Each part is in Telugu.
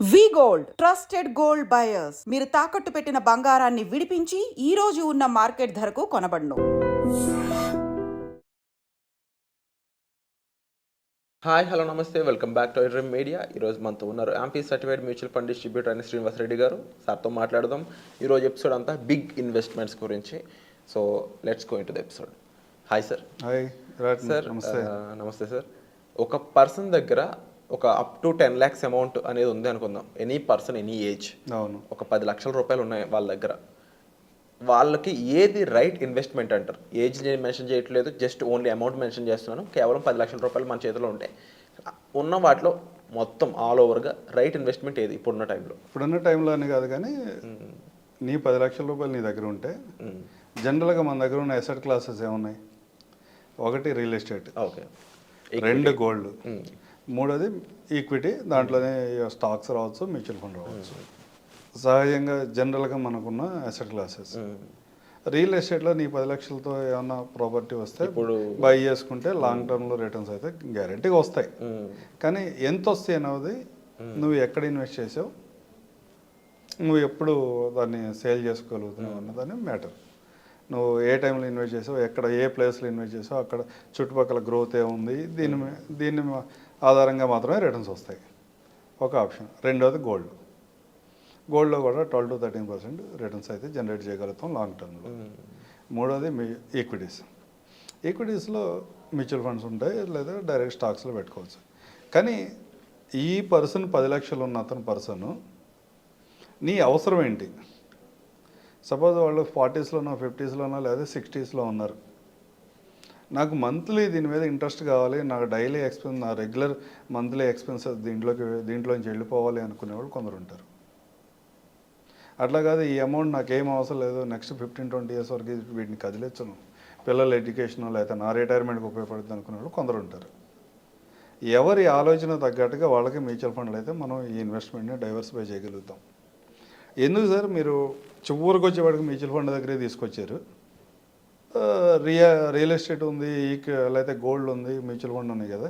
వి గోల్డ్ ట్రస్టెడ్ గోల్డ్ బయర్స్ మీరు తాకట్టు పెట్టిన బంగారాన్ని విడిపించి ఈ రోజు ఉన్న మార్కెట్ ధరకు కొనబడును. హాయ్ హలో నమస్తే welcome back to dream media. ఈరోజు మనతో ఉన్నారు యాంపీ సర్టిఫైడ్ మ్యూచువల్ ఫండ్ డిస్ట్రిబ్యూటర్ అని శ్రీనివాస్ రెడ్డి గారు. సార్తో మాట్లాడదాం. ఈరోజు ఎపిసోడ్ అంతా బిగ్ ఇన్వెస్ట్మెంట్స్ గురించి. So let's go in to the episode. Hi sir. Hi sir నమస్తే సార్. ఒక పర్సన్ దగ్గర ఒక అప్ టు 10 lakhs అమౌంట్ అనేది ఉంది అనుకుందాం. ఎనీ పర్సన్ ఎనీ ఏజ్, అవును, ఒక 10 లక్షల రూపాయలు ఉన్నాయి వాళ్ళ దగ్గర. వాళ్ళకి ఏది రైట్ ఇన్వెస్ట్మెంట్ అంటారు? ఏజ్ నేను మెన్షన్ చేయట్లేదు, జస్ట్ ఓన్లీ అమౌంట్ మెన్షన్ చేస్తున్నాను. కేవలం 10 లక్షల రూపాయలు మన చేతిలో ఉంటాయి. ఉన్న వాటిలో మొత్తం ఆల్ ఓవర్గా రైట్ ఇన్వెస్ట్మెంట్ ఏది ఇప్పుడున్న టైంలో అని కాదు, కానీ నీ 10 లక్షల రూపాయలు నీ దగ్గర ఉంటే జనరల్గా మన దగ్గర ఉన్న అసెట్ క్లాసెస్ ఏమున్నాయి? ఒకటి రియల్ ఎస్టేట్, ఓకే, రెండు గోల్డ్, మూడోది ఈక్విటీ. దాంట్లోనే స్టాక్స్ రావచ్చు, మ్యూచువల్ ఫండ్ రావచ్చు. సహజంగా జనరల్గా మనకున్న అసెట్ క్లాసెస్. రియల్ ఎస్టేట్లో నీ 10 లక్షలతో ఏమన్నా ప్రాపర్టీ వస్తే ఇప్పుడు బై చేసుకుంటే లాంగ్ టర్మ్లో రిటర్న్స్ అయితే గ్యారంటీగా వస్తాయి. కానీ ఎంత వస్తాయి అనేది నువ్వు ఎక్కడ ఇన్వెస్ట్ చేసావు, నువ్వు ఎప్పుడు దాన్ని సేల్ చేసుకోగలుగుతున్నావు అన్నదాన్ని మ్యాటర్. నువ్వు ఏ టైంలో ఇన్వెస్ట్ చేసావు, ఎక్కడ ఏ ప్లేస్లో ఇన్వెస్ట్ చేసావు, అక్కడ చుట్టుపక్కల గ్రోత్ ఏముంది, దీన్ని ఆధారంగా మాత్రమే రిటర్న్స్ వస్తాయి. ఒక ఆప్షన్. రెండోది గోల్డ్. గోల్డ్లో కూడా 12 to 13% రిటర్న్స్ అయితే జనరేట్ చేయగలుగుతాం లాంగ్ టర్మ్లో. మూడోది ఈక్విటీస్. ఈక్విటీస్లో మ్యూచువల్ ఫండ్స్ ఉంటాయి, లేదా డైరెక్ట్ స్టాక్స్లో పెట్టుకోవచ్చు. కానీ ఈ పర్సన్ 10 లక్షలు ఉన్న అతని పర్సన్ నీ అవసరం ఏంటి? సపోజ్ వాళ్ళు 40sలోనో 50sలోనో లేదా 60sలో ఉన్నారు. నాకు మంత్లీ దీని మీద ఇంట్రెస్ట్ కావాలి, నాకు డైలీ ఎక్స్పెన్స్, నా రెగ్యులర్ మంత్లీ ఎక్స్పెన్సెస్ దీంట్లోంచి వెళ్ళిపోవాలి అనుకునేవాళ్ళు కొందరు ఉంటారు. అట్లా కాదు, ఈ అమౌంట్ నాకేం అవసరం లేదు, నెక్స్ట్ 15-20 years వరకు వీటిని కదిలించను, పిల్లల ఎడ్యుకేషన్ లేదా నా రిటైర్మెంట్కి ఉపయోగపడుతుంది అనుకునేవాళ్ళు కొందరు ఉంటారు. ఎవరి ఆలోచన తగ్గట్టుగా వాళ్ళకి మ్యూచువల్ ఫండ్లు అయితే మనం ఈ ఇన్వెస్ట్మెంట్ని డైవర్సిఫై చేయగలుగుతాం. ఎందుకు సార్ మీరు చివరికి వచ్చేవాడికి మ్యూచువల్ ఫండ్ దగ్గరే తీసుకొచ్చారు? రియల్ ఎస్టేట్ ఉంది, లేకపోతే గోల్డ్ ఉంది, మ్యూచువల్ ఫండ్ ఉన్నాయి కదా,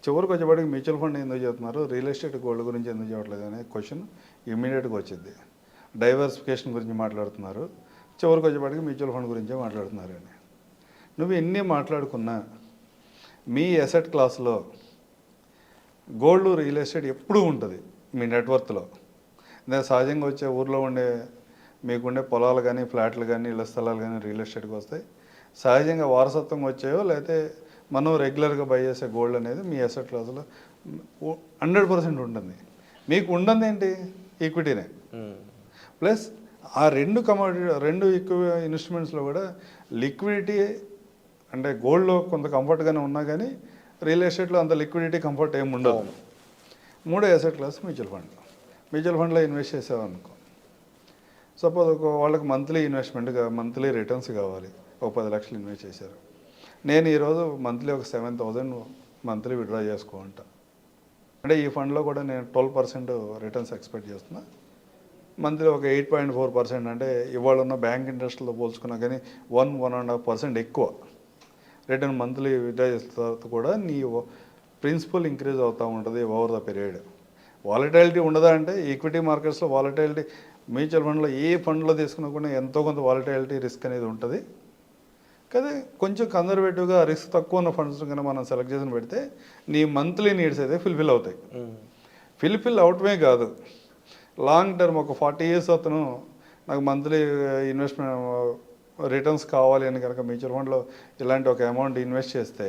చివరికి వచ్చేవాడికి మ్యూచువల్ ఫండ్ ఎందుకు చెప్తున్నారు, రియల్ ఎస్టేట్ గోల్డ్ గురించి ఎందుకు చెప్పట్లేదు అనే క్వశ్చన్ ఇమ్మీడియట్గా వచ్చింది. డైవర్సిఫికేషన్ గురించి మాట్లాడుతున్నారు, చివరికి వచ్చేవాడికి మ్యూచువల్ ఫండ్ గురించే మాట్లాడుతున్నారు అని. నువ్వు ఎన్ని మాట్లాడుకున్నా మీ అసెట్ క్లాస్లో గోల్డ్, రియల్ ఎస్టేట్ ఎప్పుడూ ఉంటుంది మీ నెట్వర్త్లో. నేను సహజంగా వచ్చే ఊర్లో మీకుండే పొలాలు కానీ, ఫ్లాట్లు కానీ, ఇళ్ల స్థలాలు కానీ రియల్ ఎస్టేట్కి వస్తాయి. సహజంగా వారసత్వంగా వచ్చాయో లేకపోతే మనం రెగ్యులర్గా బై చేసే గోల్డ్ అనేది మీ అసెట్ క్లాస్లో 100% ఉంటుంది. మీకు ఉండదు ఏంటి? ఈక్విటీనే. ప్లస్ ఆ రెండు ఈక్వి ఇన్స్ట్రుమెంట్స్లో కూడా లిక్విడిటీ అంటే గోల్డ్లో కొంత కంఫర్ట్గానే ఉన్నా కానీ రియల్ ఎస్టేట్లో అంత లిక్విడిటీ కంఫర్ట్ ఏమి ఉండవు. మూడో asset class mutual fund. Mutual ఫండ్లో ఇన్వెస్ట్ చేసావనుకో, సపోజ్ వాళ్ళకి మంత్లీ రిటర్న్స్ కావాలి, ఒక 10 లక్షలు ఇన్వెస్ట్ చేశారు. నేను ఈరోజు మంత్లీ ఒక 7,000 మంత్లీ విత్డ్రా చేసుకోమంటా. అంటే ఈ ఫండ్లో కూడా నేను 12% రిటర్న్స్ ఎక్స్పెక్ట్ చేస్తున్నా. మంత్లీ ఒక 8.4%, అంటే ఇవాళ ఉన్న బ్యాంక్ ఇంట్రెస్ట్లో పోల్చుకున్నా కానీ 1.5% ఎక్కువ రిటర్న్ మంత్లీ విత్డ్రా చేసిన తర్వాత కూడా నీ ప్రిన్సిపల్ ఇంక్రీజ్ అవుతూ ఉంటుంది ఓవర్ ద పీరియడ్. వాలటాలిటీ ఉండదా అంటే ఈక్విటీ మార్కెట్స్లో వాలటాలిటీ, మ్యూచువల్ ఫండ్లో ఏ ఫండ్లో తీసుకున్నా కూడా ఎంతో కొంత వాలటాలిటీ రిస్క్ అనేది ఉంటుంది. కానీ కొంచెం కన్జర్వేటివ్గా రిస్క్ తక్కువ ఉన్న ఫండ్స్ కన్నా మనం సెలెక్ట్ చేసి పెడితే నీ మంత్లీ నీడ్స్ అయితే ఫుల్ఫిల్ అవుతాయి. ఫుల్ఫిల్ అవటమే కాదు, లాంగ్ టర్మ్ ఒక 40 years అతను నాకు మంత్లీ ఇన్వెస్ట్మెంట్ రిటర్న్స్ కావాలి అని కనుక మ్యూచువల్ ఫండ్లో ఇలాంటి ఒక అమౌంట్ ఇన్వెస్ట్ చేస్తే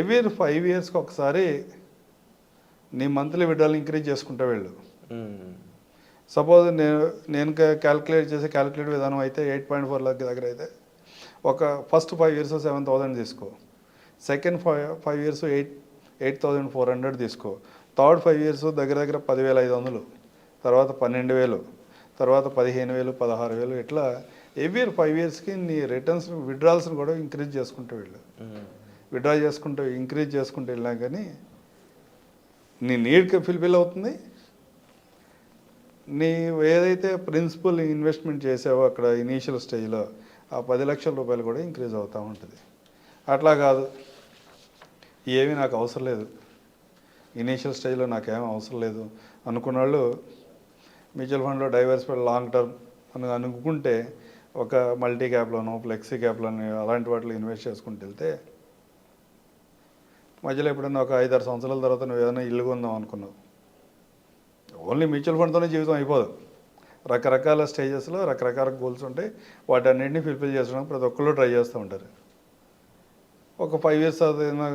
ఎవ్రీ 5 yearsకి ఒకసారి నీ మంత్లీ విడ్రాల్ ఇంక్రీజ్ చేసుకుంటా వెళ్ళు. సపోజ్ నేను క్యాలిక్యులేట్ చేసే క్యాలిక్యులేట్ విధానం అయితే 8.4 lakh దగ్గర అయితే ఒక ఫస్ట్ 5 years 7,000 తీసుకో, సెకండ్ 5 years 8,400 తీసుకో, థర్డ్ 5 years దగ్గర 10,500, తర్వాత 12,000, తర్వాత 15,000, 16,000, ఇట్లా ఎవ్రీ 5 yearsకి నీ రిటర్న్స్ విడ్రాల్స్ని కూడా ఇంక్రీజ్ చేసుకుంటూ వెళ్ళు. ఇంక్రీజ్ చేసుకుంటూ వెళ్ళినా కానీ నీ నీడ్కి ఫుల్ఫిల్ అవుతుంది. నీ ఏదైతే ప్రిన్సిపల్ ఇన్వెస్ట్మెంట్ చేసావో అక్కడ ఇనీషియల్ స్టేజ్లో ఆ 10 లక్షల రూపాయలు కూడా ఇంక్రీజ్ అవుతూ ఉంటుంది. అట్లా కాదు, ఏమీ నాకు అవసరం లేదు, ఇనీషియల్ స్టేజ్లో నాకేం అవసరం లేదు, అనుకున్న వాళ్ళు మ్యూచువల్ ఫండ్లో డైవర్సిఫైడ్ లాంగ్ టర్మ్ అని అనుకుంటే ఒక మల్టీ క్యాప్లోనో ఫ్లెక్సీ క్యాప్లోనో అలాంటి వాటిలో ఇన్వెస్ట్ చేసుకుంటూ వెళ్తే మధ్యలో ఎప్పుడైనా ఒక 5-6 సంవత్సరాల తర్వాత నువ్వు ఏదైనా ఇల్లు కొందాం అనుకున్నావు, ఓన్లీ మ్యూచువల్ ఫండ్తోనే జీవితం అయిపోదు. రకరకాల స్టేజెస్లో రకరకాల గోల్స్ ఉంటాయి. వాటన్నింటినీ ఫుల్ఫిల్ చేసుకోవడానికి ప్రతి ఒక్కళ్ళు ట్రై చేస్తూ ఉంటారు. ఒక 5 years తర్వాత ఏదైనా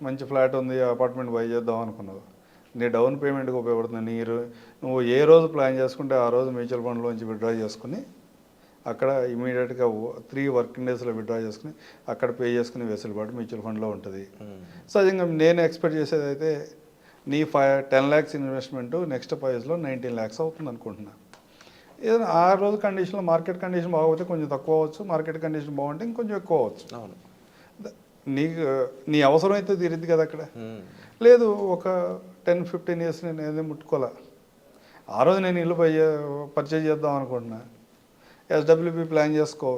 మంచి ఫ్లాట్ ఉంది, అపార్ట్మెంట్ బై చేద్దాం అనుకున్నావు, నీ డౌన్ పేమెంట్కి ఉపయోగపడుతుంది. నువ్వు ఏ రోజు ప్లాన్ చేసుకుంటే ఆ రోజు మ్యూచువల్ ఫండ్లోంచి విత్డ్రా చేసుకుని అక్కడ ఇమీడియట్గా 3 working daysలో విత్డ్రా చేసుకుని అక్కడ పే చేసుకుని వెసులుబాటు మ్యూచువల్ ఫండ్లో ఉంటుంది. సహజంగా నేను ఎక్స్పెక్ట్ చేసేది అయితే నీ 10 lakhs ఇన్వెస్ట్మెంట్ నెక్స్ట్ 5 yearsలో 19 lakhs అవుతుంది అనుకుంటున్నా. ఏదైనా ఆ రోజు కండిషన్లో మార్కెట్ కండిషన్ బాగోతే కొంచెం తక్కువ అవ్వచ్చు, మార్కెట్ కండిషన్ బాగుంటే ఇంకొంచెం ఎక్కువ అవ్వచ్చు. అవును, నీకు నీ అవసరం అయితే తీరిద్ది కదా అక్కడ. లేదు ఒక 10-15 years నేను ఏదో ముట్టుకోలే, ఆ రోజు నేను ఇల్లు పర్చేజ్ చేద్దాం అనుకుంటున్నా, ఎస్డబ్ల్యూపీ ప్లాన్ చేసుకో.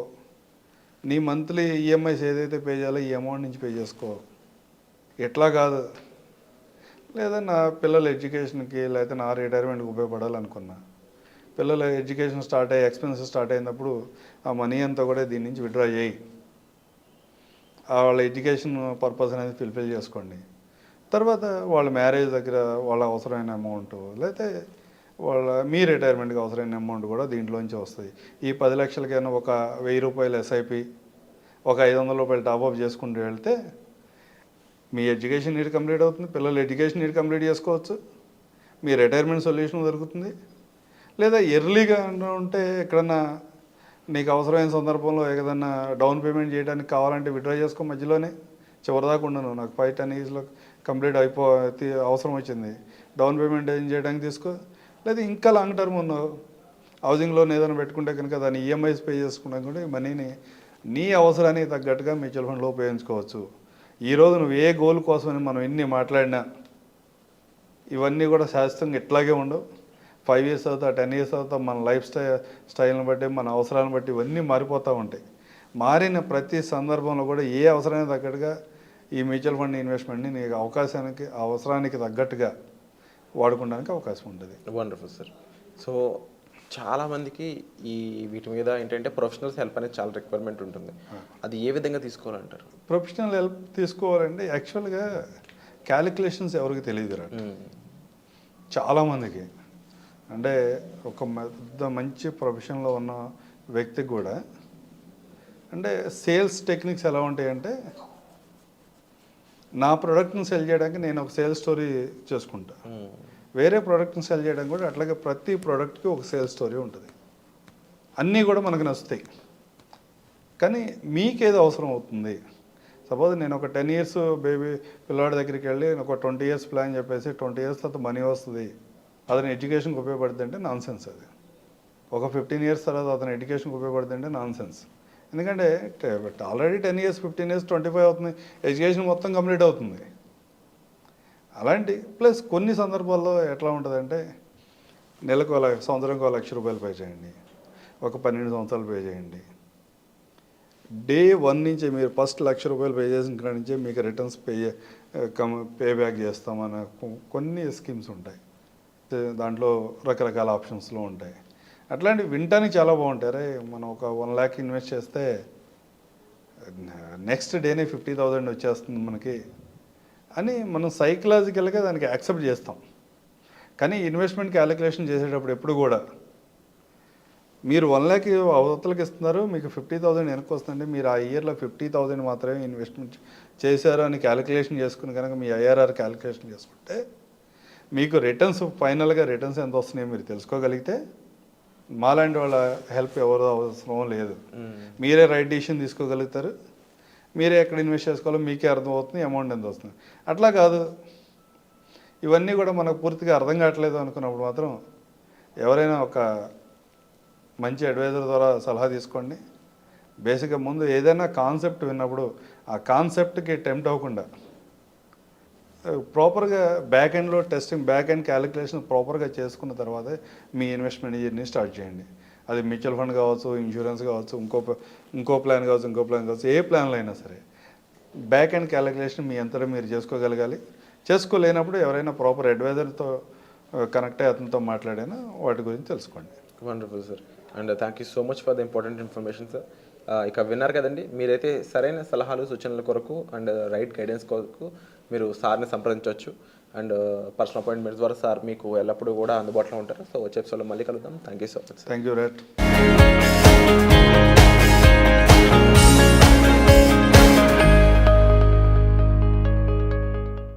నీ మంత్లీ ఈఎంఐస్ ఏదైతే పే చేయాలో ఈ అమౌంట్ నుంచి పే చేసుకో. ఎట్లా కాదు, లేదా నా పిల్లల ఎడ్యుకేషన్కి లేకపోతే నా రిటైర్మెంట్కి ఉపయోగపడాలనుకున్నా, పిల్లల ఎడ్యుకేషన్ స్టార్ట్ అయ్యి ఎక్స్పెన్సెస్ స్టార్ట్ అయినప్పుడు ఆ మనీ అంతా కూడా దీని నుంచి విత్డ్రా చేయి. వాళ్ళ ఎడ్యుకేషన్ పర్పస్ అనేది ఫుల్ఫిల్ చేసుకోండి. తర్వాత వాళ్ళ మ్యారేజ్ దగ్గర వాళ్ళ అవసరమైన అమౌంట్ లేకపోతే మీ రిటైర్మెంట్కి అవసరమైన అమౌంట్ కూడా దీంట్లోంచి వస్తుంది. ఈ 10 లక్షలకైనా ఒక 1000 రూపాయలు ఎస్ఐపి, ఒక 500 రూపాయలు టాప్అప్ చేసుకుంటూ వెళ్తే మీ ఎడ్యుకేషన్ నీడ్ కంప్లీట్ అవుతుంది, పిల్లల ఎడ్యుకేషన్ నీడ్ కంప్లీట్ చేసుకోవచ్చు, మీ రిటైర్మెంట్ సొల్యూషన్ దొరుకుతుంది. లేదా ఎర్లీగా ఉంటే ఎక్కడన్నా నీకు అవసరమైన సందర్భంలో ఏదైనా డౌన్ పేమెంట్ చేయడానికి కావాలంటే విత్డ్రా చేసుకో మధ్యలోనే. చివరిదాకా ఉండను, నాకు 5-10 yearsలో కంప్లీట్ అవసరం వచ్చింది, డౌన్ పేమెంట్ ఏం చేయడానికి తీసుకో. లేదా ఇంకా లాంగ్ టర్మ్ ఉన్నావు, హౌసింగ్ లోన్ ఏదైనా పెట్టుకుంటే కనుక దాన్ని ఈఎంఐస్ పే చేసుకున్నా కూడా ఈ మనీని నీ అవసరానికి తగ్గట్టుగా మ్యూచువల్ ఫండ్లో ఉపయోగించుకోవచ్చు. ఈరోజు నువ్వు ఏ గోల్ కోసమని మనం ఎన్ని మాట్లాడినా ఇవన్నీ కూడా శాశ్వతంగా ఇట్లాగే ఉండవు. 5 years తర్వాత 10 years తర్వాత మన లైఫ్ స్టైల్ని బట్టి మన అవసరాలను బట్టి ఇవన్నీ మారిపోతూ ఉంటాయి. మారిన ప్రతి సందర్భంలో కూడా ఏ అవసరానికి తగ్గట్టుగా ఈ మ్యూచువల్ ఫండ్ ఇన్వెస్ట్మెంట్ని నీకు అవసరానికి తగ్గట్టుగా వాడుకోవడానికి అవకాశం ఉంటుంది. Wonderful sir. సో చాలామందికి వీటి మీద ఏంటంటే ప్రొఫెషనల్స్ హెల్ప్ అనేది చాలా రిక్వైర్మెంట్ ఉంటుంది. అది ఏ విధంగా తీసుకోవాలంటారు? ప్రొఫెషనల్ హెల్ప్ తీసుకోవాలంటే యాక్చువల్గా క్యాలిక్యులేషన్స్ ఎవరికి తెలియదురా చాలామందికి. అంటే ఒక మంచి ప్రొఫెషన్లో ఉన్న వ్యక్తికి కూడా అంటే సేల్స్ టెక్నిక్స్ ఎలా ఉంటాయంటే, నా ప్రోడక్ట్ని సెల్ చేయడానికి నేను ఒక సేల్స్ స్టోరీ చేసుకుంటా, వేరే ప్రోడక్ట్ని సెల్ చేయడానికి కూడా అట్లాగే ప్రతి ప్రోడక్ట్కి ఒక సేల్స్ స్టోరీ ఉంటుంది. అన్నీ కూడా మనకు నచ్చుతాయి, కానీ మీకేది అవసరం అవుతుంది. సపోజ్ నేను ఒక 10 years బేబీ పిల్లవాడి దగ్గరికి వెళ్ళి ఒక 20 years ప్లాన్ చెప్పేసి 20 years తర్వాత మనీ వస్తుంది, అతని ఎడ్యుకేషన్కి ఉపయోగపడుతుంది అంటే నాన్ సెన్స్. అది ఒక 15 years తర్వాత అతని ఎడ్యుకేషన్కి ఉపయోగపడుతుంది అంటే నాన్ సెన్స్. ఎందుకంటే ఆల్రెడీ 10 years 15 years 25 అవుతుంది, ఎడ్యుకేషన్ మొత్తం కంప్లీట్ అవుతుంది. అలాంటి ప్లస్ కొన్ని సందర్భాల్లో ఎట్లా ఉంటుందంటే నెలకు సంవత్సరంకి 1 లక్ష రూపాయలు పే చేయండి, ఒక 12 సంవత్సరాలు పే చేయండి. డే 1 నుంచి మీరు ఫస్ట్ 1 లక్ష రూపాయలు పే చేసిన కాడి నుంచే మీకు రిటర్న్స్ పే బ్యాక్ చేస్తామన్న కొన్ని స్కీమ్స్ ఉంటాయి. దాంట్లో రకరకాల ఆప్షన్స్లో ఉంటాయి. అట్లాంటివి వినటానికి చాలా బాగుంటాయి. అరే మనం ఒక 1 lakh ఇన్వెస్ట్ చేస్తే నెక్స్ట్ డేనే 50,000 వచ్చేస్తుంది మనకి అని మనం సైకలాజికల్గా దానికి యాక్సెప్ట్ చేస్తాం. కానీ ఇన్వెస్ట్మెంట్ క్యాలిక్యులేషన్ చేసేటప్పుడు ఎప్పుడు కూడా మీరు 1 lakh అవతలకి ఇస్తున్నారు, మీకు 50,000 వెనక్కి వస్తుందంటే మీరు ఆ ఇయర్లో 50,000 మాత్రమే ఇన్వెస్ట్మెంట్ చేశారు అని క్యాలిక్యులేషన్ చేసుకుని కనుక మీ ఐఆర్ఆర్ క్యాలిక్యులేషన్ చేసుకుంటే మీకు రిటర్న్స్ ఫైనల్గా రిటర్న్స్ ఎంత వస్తున్నాయో మీరు తెలుసుకోగలిగితే మాలాంటి వాళ్ళ హెల్ప్ ఎవరు అవసరం లేదు. మీరే రైట్ డిసిషన్ తీసుకోగలుగుతారు, మీరే ఎక్కడ ఇన్వెస్ట్ చేసుకోవాలో మీకే అర్థమవుతుంది, అమౌంట్ ఎంత వస్తుంది. అట్లా కాదు, ఇవన్నీ కూడా మనకు పూర్తిగా అర్థం కావట్లేదు అనుకున్నప్పుడు మాత్రం ఎవరైనా ఒక మంచి అడ్వైజర్ ద్వారా సలహా తీసుకోండి. బేసిక్గా ముందు ఏదైనా కాన్సెప్ట్ విన్నప్పుడు ఆ కాన్సెప్ట్కి టెంప్ట్ అవ్వకుండా ప్రాపర్గా బ్యాక్ ఎండ్లో టెస్టింగ్, బ్యాక్ ఎండ్ క్యాలిక్యులేషన్ ప్రాపర్గా చేసుకున్న తర్వాతే మీ ఇన్వెస్ట్మెంట్ జర్నీ స్టార్ట్ చేయండి. అది మ్యూచువల్ ఫండ్ కావచ్చు, ఇన్సూరెన్స్ కావచ్చు, ఇంకో ప్లాన్ కావచ్చు, ఏ ప్లాన్లో అయినా సరే బ్యాక్ ఎండ్ క్యాలిక్యులేషన్ మీ అంతటా మీరు చేసుకోగలగాలి. చేసుకోలేనప్పుడు ఎవరైనా ప్రాపర్ అడ్వైజర్తో కనెక్ట్ అయ్యి అతనితో మాట్లాడాను, వాటి గురించి తెలుసుకోండి. Wonderful sir, and thank you so much for the important information sir. ఇక విన్నారు కదండి, మీరైతే సరైన సలహాలు సూచనల కొరకు అండ్ రైట్ గైడెన్స్ కొరకు మీరు సార్ని సంప్రదించవచ్చు. అండ్ పర్సనల్ అపాయింట్మెంట్స్ ద్వారా సార్ మీకు ఎల్లప్పుడూ కూడా అందుబాటులో ఉంటారు. సో వచ్చే ఎపిసోడ్లో మళ్ళీ కలుద్దాం. Thank you so much. Thank you right.